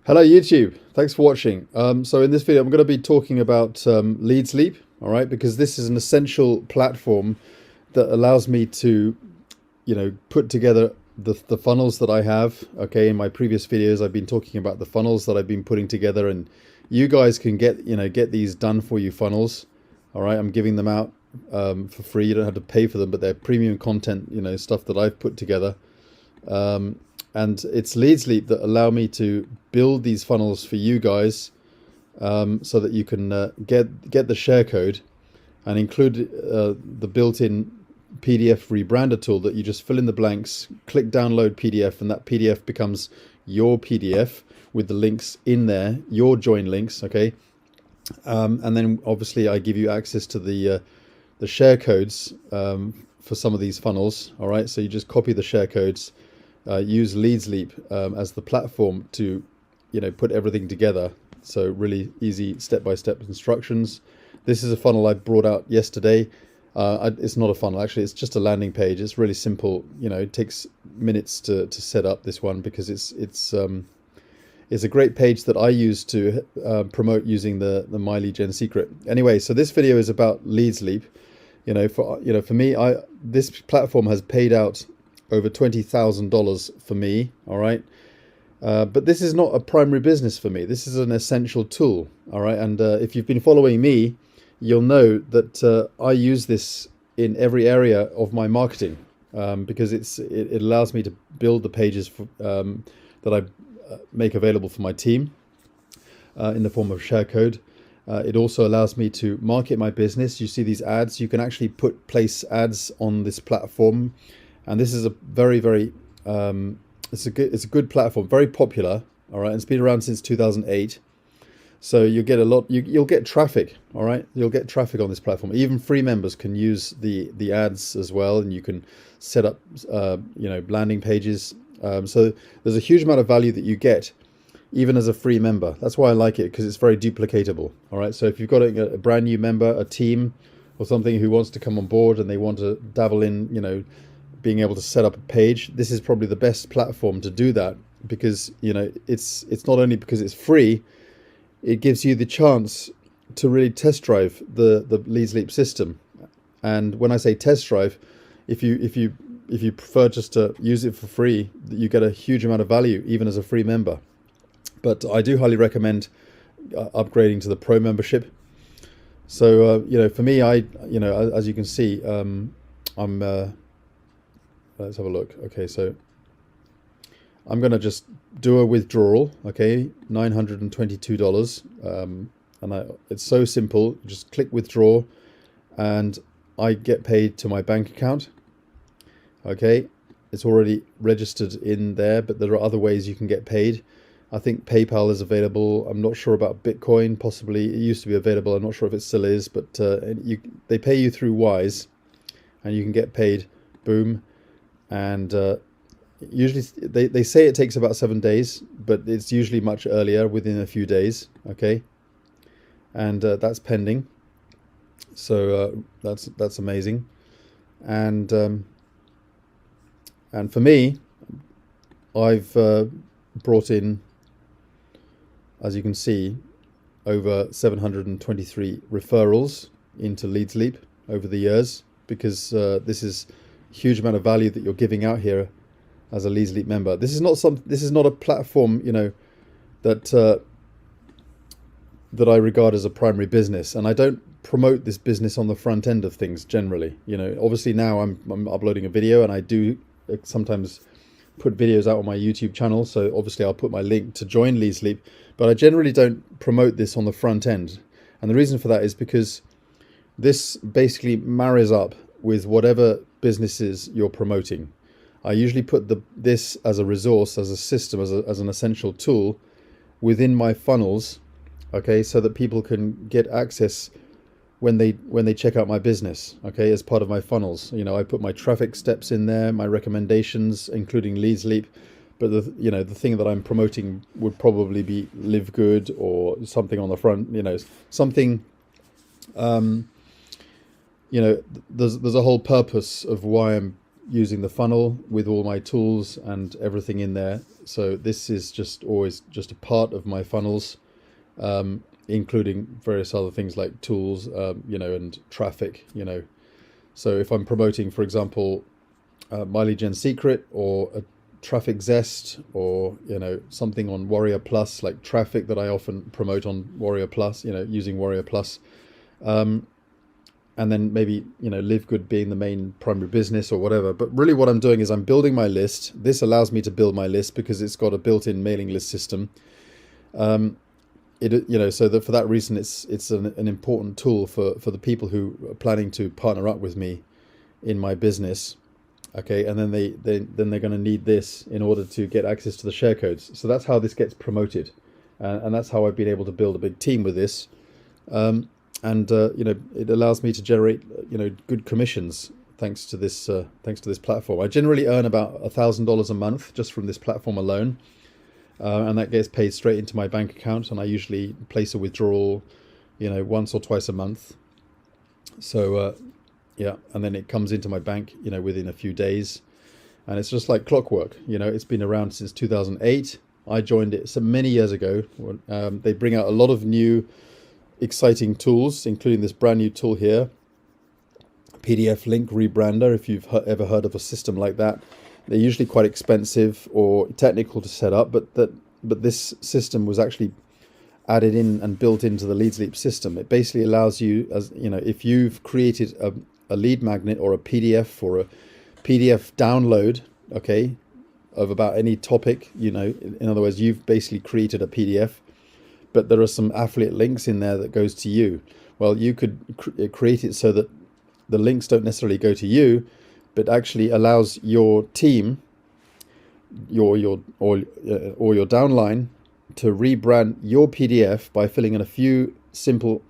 Hello YouTube, thanks for watching. So in this video I'm going to be talking about LeadsLeap, all right, because this is an essential platform that allows me to, put together the funnels that I have. Okay, in my previous videos I've been talking about the funnels that I've been putting together, and you guys can get these done for you funnels. All right, I'm giving them out for free. You don't have to pay for them, but they're premium content, stuff that I've put together. And it's LeadsLeap that allow me to build these funnels for you guys, so that you can get the share code and include the built-in PDF Rebrander tool that you just fill in the blanks, click download PDF, and that PDF becomes your PDF with the links in there, your join links, okay? And then obviously I give you access to the share codes for some of these funnels, all right? So you just copy the share codes, use LeadsLeap as the platform to, put everything together. So really easy step-by-step instructions. This is a funnel I brought out yesterday. It's not a funnel, actually. It's just a landing page. It's really simple. It takes minutes to set up this one because it's a great page that I use to promote using the My Lead Gen secret. Anyway, so this video is about LeadsLeap. For me, this platform has paid out over $20,000 for me, all right? But this is not a primary business for me. This is an essential tool, all right? And if you've been following me, you'll know that I use this in every area of my marketing because it allows me to build the pages that I make available for my team in the form of share code. It also allows me to market my business. You see these ads. You can actually place ads on this platform. And this is a very, very, it's a good platform, very popular, all right. And it's been around since 2008. So you get a lot, you'll get traffic, all right. You'll get traffic on this platform. Even free members can use the ads as well, and you can set up, landing pages. So there's a huge amount of value that you get, even as a free member. That's why I like it, because it's very duplicatable, all right. So if you've got a brand new member, a team, or something who wants to come on board and they want to dabble in, being able to set up a page, this is probably the best platform to do that, because it's not only because it's free, it gives you the chance to really test drive the LeadsLeap system. And when I say test drive, if you prefer just to use it for free, you get a huge amount of value even as a free member. But I do highly recommend upgrading to the pro membership. So for me, as you can see, let's have a look. Okay, so I'm going to just do a withdrawal, okay, $922. And it's so simple. Just click withdraw and I get paid to my bank account. Okay, it's already registered in there, but there are other ways you can get paid. I think PayPal is available. I'm not sure about Bitcoin, possibly. It used to be available. I'm not sure if it still is, but they pay you through Wise and you can get paid, boom. And usually they say it takes about 7 days, but it's usually much earlier, within a few days, okay? And that's pending. So that's amazing. And for me, I've brought in, as you can see, over 723 referrals into LeadsLeap over the years, because this is huge amount of value that you're giving out here as a LeadsLeap member. This is not a platform, that I regard as a primary business, and I don't promote this business on the front end of things generally. Obviously now I'm uploading a video, and I do sometimes put videos out on my YouTube channel, so obviously I'll put my link to join LeadsLeap, but I generally don't promote this on the front end. And the reason for that is because this basically marries up with whatever businesses you're promoting. I usually put this as a resource, as a system, as an essential tool within my funnels, okay, so that people can get access when they check out my business, okay, as part of my funnels. I put my traffic steps in there, my recommendations, including LeadsLeap, but the thing that I'm promoting would probably be Live Good or something on the front, something. There's a whole purpose of why I'm using the funnel with all my tools and everything in there. So this is just always just a part of my funnels, including various other things like tools, and traffic, So if I'm promoting, for example, My Lead Gen Secret or a Traffic Zest, or something on Warrior Plus, like traffic that I often promote on Warrior Plus, using Warrior Plus, and then maybe Live Good being the main primary business or whatever. But really what I'm doing is I'm building my list. This allows me to build my list because it's got a built-in mailing list system. So that for that reason it's an important tool for the people who are planning to partner up with me in my business. Okay, and then they're going to need this in order to get access to the share codes. So that's how this gets promoted, and that's how I've been able to build a big team with this. It allows me to generate good commissions thanks to this platform. I generally earn about $1,000 a month just from this platform alone, and that gets paid straight into my bank account. And I usually place a withdrawal, once or twice a month. So. And then it comes into my bank, within a few days, and it's just like clockwork. It's been around since 2008. I joined it so many years ago. They bring out a lot of new, exciting tools, including this brand new tool here, PDF Link Rebrander. If you've ever heard of a system like that, they're usually quite expensive or technical to set up, but this system was actually added in and built into the LeadsLeap system. It basically allows you, as if you've created a lead magnet or a PDF or a PDF download, okay, of about any topic, in other words, you've basically created a PDF, but there are some affiliate links in there that goes to you. Well, you could create it so that the links don't necessarily go to you, but actually allows your team, or your downline, to rebrand your PDF by filling in a few simple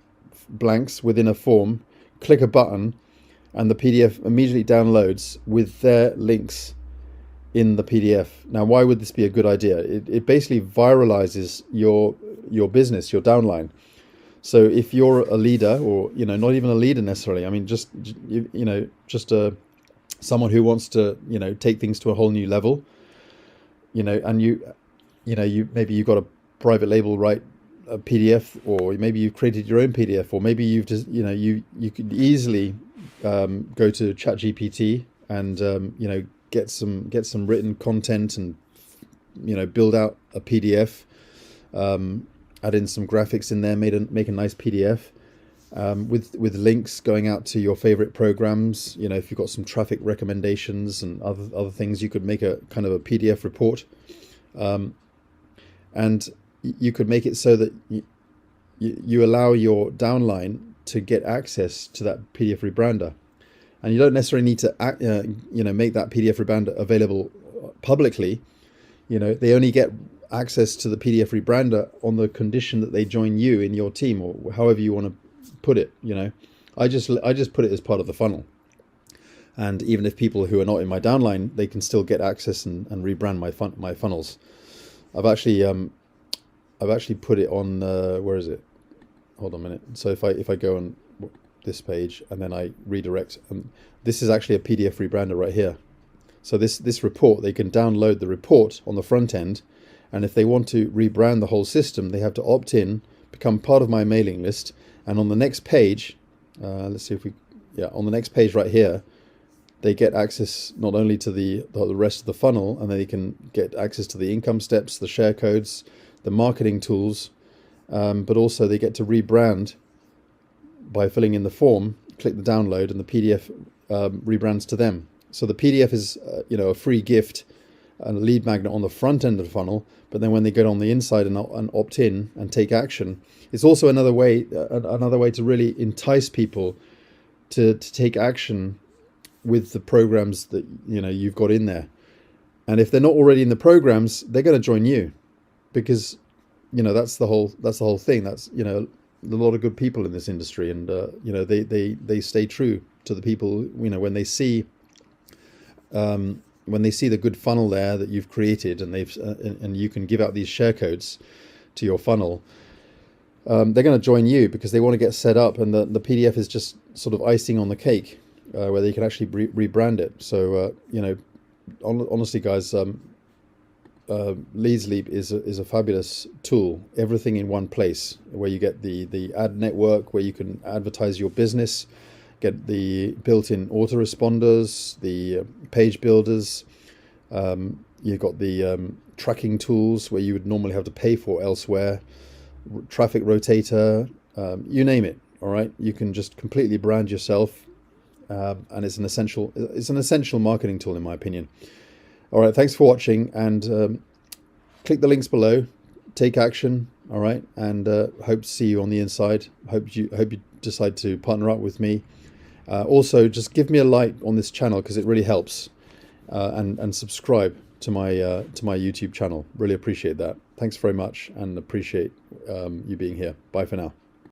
blanks within a form, click a button, and the PDF immediately downloads with their links in the PDF. Now, why would this be a good idea? It basically viralizes your business, your downline. So if you're a leader, or not even a leader necessarily, I mean just someone who wants to take things to a whole new level, and you maybe you've got a private label, right, a PDF, or maybe you've created your own PDF, or maybe you've just you could easily go to ChatGPT and get some written content and build out a PDF, add in some graphics in there, make a nice PDF, with links going out to your favorite programs. If you've got some traffic recommendations and other things, you could make a kind of a PDF report, and you could make it so that you allow your downline to get access to that PDF Rebrander, and you don't necessarily need to make that PDF Rebrander available publicly. They only get access to the PDF Rebrander on the condition that they join you in your team, or however you want to put it. I just put it as part of the funnel, and even if people who are not in my downline, they can still get access and rebrand my funnels. I've actually put it on where is it? Hold on a minute. So if I go on this page and then I redirect, this is actually a PDF Rebrander right here. So this report, they can download the report on the front end, and if they want to rebrand the whole system, they have to opt in, become part of my mailing list, and on the next page, let's see if on the next page right here, they get access not only to the rest of the funnel, and they can get access to the income steps, the share codes, the marketing tools, but also they get to rebrand by filling in the form, click the download, and the PDF rebrands to them. So the PDF is a free gift and a lead magnet on the front end of the funnel, but then when they get on the inside and opt in and take action, it's also another way to really entice people to take action with the programs that you've got in there. And if they're not already in the programs, they're going to join you, because that's the whole thing. That's a lot of good people in this industry, and they stay true to the people. When they see the good funnel there that you've created, and and you can give out these share codes to your funnel, they're going to join you because they want to get set up, and the PDF is just sort of icing on the cake. where you can actually rebrand it. So honestly, guys, LeadsLeap is a fabulous tool. Everything in one place, where you get the ad network, where you can advertise your business, get the built-in autoresponders, the page builders. You've got the tracking tools where you would normally have to pay for elsewhere, traffic rotator, you name it. All right, you can just completely brand yourself, and it's an essential marketing tool in my opinion. All right, thanks for watching, and click the links below, take action. All right, and hope to see you on the inside. Hope you decide to partner up with me. Also, just give me a like on this channel because it really helps, and subscribe to my YouTube channel. Really appreciate that. Thanks very much, and appreciate you being here. Bye for now.